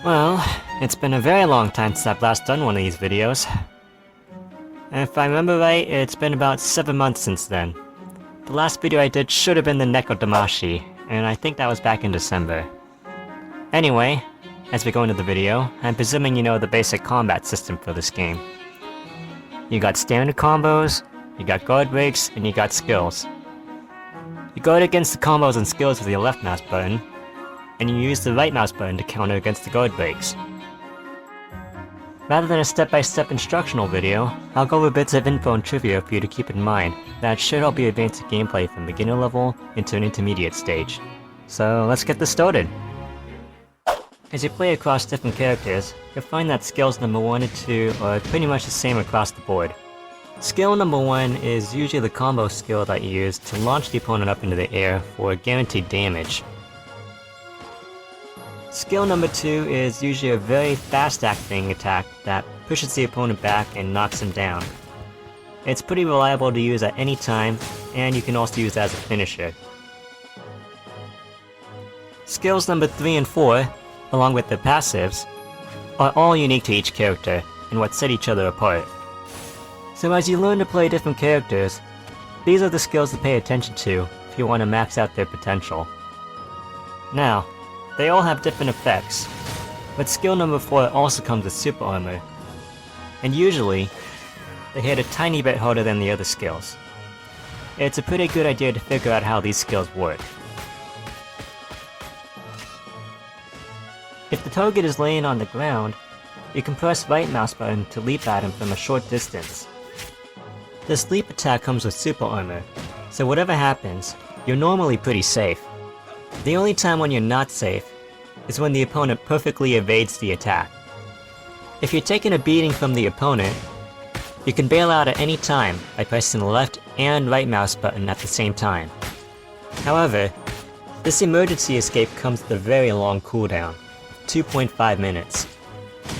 Well, it's been a very long time since I've last done one of these videos. And if I remember right, it's been about 7 months since then. The last video I did should have been the Neko Damashi, and I think that was back in December. Anyway, as we go into the video, I'm presuming you know the basic combat system for this game. You got standard combos, you got guard breaks, and you got skills. You guard against the combos and skills with your left mouse button, and you use the right mouse button to counter against the guard breaks. Rather than a step-by-step instructional video, I'll go over bits of info and trivia for you to keep in mind that should help you advance your gameplay from beginner level into an intermediate stage. So let's get this started! As you play across different characters, you'll find that skills number 1 and 2 are pretty much the same across the board. Skill number 1 is usually the combo skill that you use to launch the opponent up into the air for guaranteed damage. Skill number 2 is usually a very fast-acting attack that pushes the opponent back and knocks him down. It's pretty reliable to use at any time, and you can also use it as a finisher. Skills number 3 and 4, along with their passives, are all unique to each character, and what set each other apart. So as you learn to play different characters, these are the skills to pay attention to if you want to max out their potential. Now, they all have different effects, but skill number 4 also comes with super armor, and usually, they hit a tiny bit harder than the other skills. It's a pretty good idea to figure out how these skills work. If the target is laying on the ground, you can press right mouse button to leap at him from a short distance. This leap attack comes with super armor, so whatever happens, you're normally pretty safe. The only time when you're not safe is when the opponent perfectly evades the attack. If you're taking a beating from the opponent, you can bail out at any time by pressing the left and right mouse button at the same time. However, this emergency escape comes with a very long cooldown, 2.5 minutes,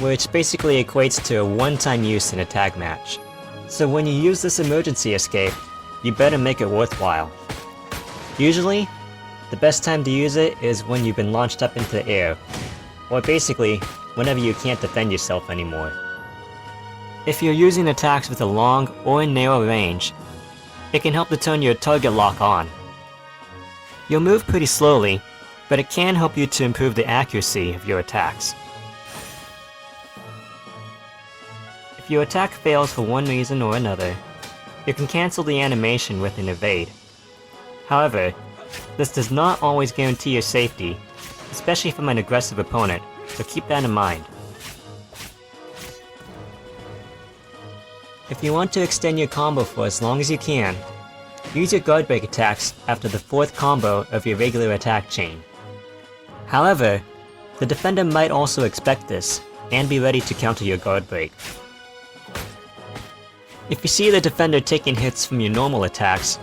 which basically equates to a one-time use in a tag match. So when you use this emergency escape, you better make it worthwhile. Usually, the best time to use it is when you've been launched up into the air, or basically, whenever you can't defend yourself anymore. If you're using attacks with a long or narrow range, it can help to turn your target lock on. You'll move pretty slowly, but it can help you to improve the accuracy of your attacks. If your attack fails for one reason or another, you can cancel the animation with an evade. However, this does not always guarantee your safety, especially from an aggressive opponent, so keep that in mind. If you want to extend your combo for as long as you can, use your guard break attacks after the 4th combo of your regular attack chain. However, the defender might also expect this, and be ready to counter your guard break. If you see the defender taking hits from your normal attacks,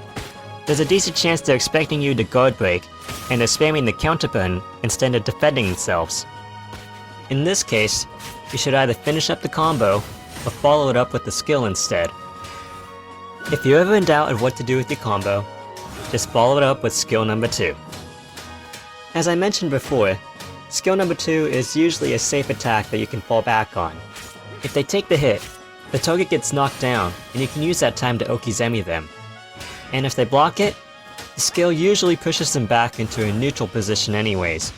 there's a decent chance they're expecting you to guard break, and they're spamming the counter button instead of defending themselves. In this case, you should either finish up the combo, or follow it up with the skill instead. If you're ever in doubt of what to do with your combo, just follow it up with skill number 2. As I mentioned before, skill number 2 is usually a safe attack that you can fall back on. If they take the hit, the target gets knocked down, and you can use that time to Okizeme them. And if they block it, the skill usually pushes them back into a neutral position anyways.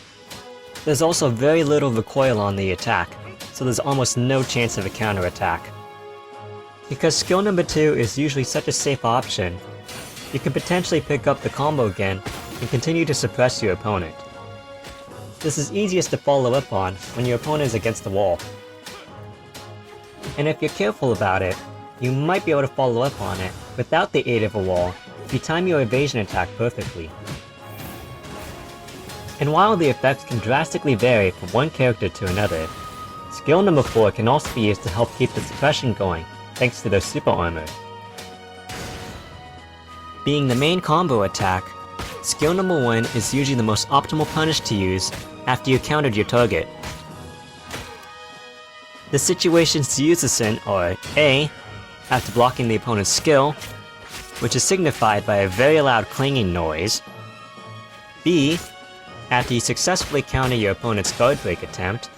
There's also very little recoil on the attack, so there's almost no chance of a counterattack. Because skill number 2 is usually such a safe option, you can potentially pick up the combo again and continue to suppress your opponent. This is easiest to follow up on when your opponent is against the wall. And if you're careful about it, you might be able to follow up on it without the aid of a wall if you time your evasion attack perfectly. And while the effects can drastically vary from one character to another, skill number 4 can also be used to help keep the suppression going, thanks to their super armor. Being the main combo attack, skill number 1 is usually the most optimal punish to use after you countered your target. The situations to use this in are A, after blocking the opponent's skill, which is signified by a very loud clanging noise. B, after you successfully counter your opponent's guard break attempt.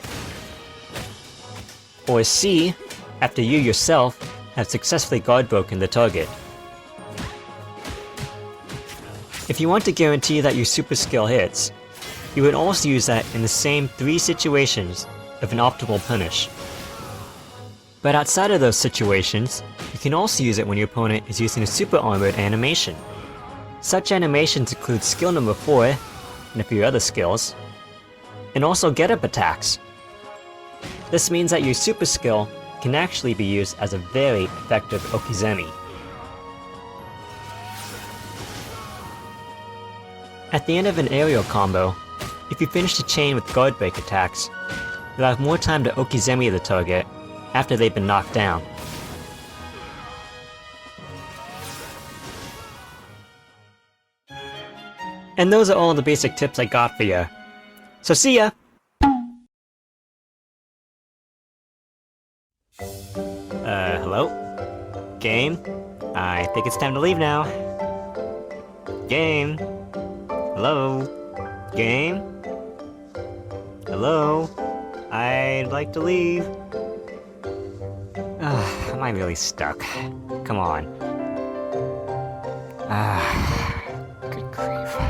Or C, after you yourself have successfully guard-broken the target. If you want to guarantee that your super skill hits, you would also use that in the same 3 situations of an optimal punish. But outside of those situations, you can also use it when your opponent is using a super armored animation. Such animations include skill number 4, and a few other skills, and also get-up attacks. This means that your super skill can actually be used as a very effective Okizeme. At the end of an aerial combo, if you finish the chain with Guardbreak attacks, you'll have more time to Okizeme the target after they've been knocked down. And those are all the basic tips I got for you. So see ya! Hello? Game? I think it's time to leave now. Game? Hello? Game? Hello? I'd like to leave. Am I really stuck? Come on. Good grief.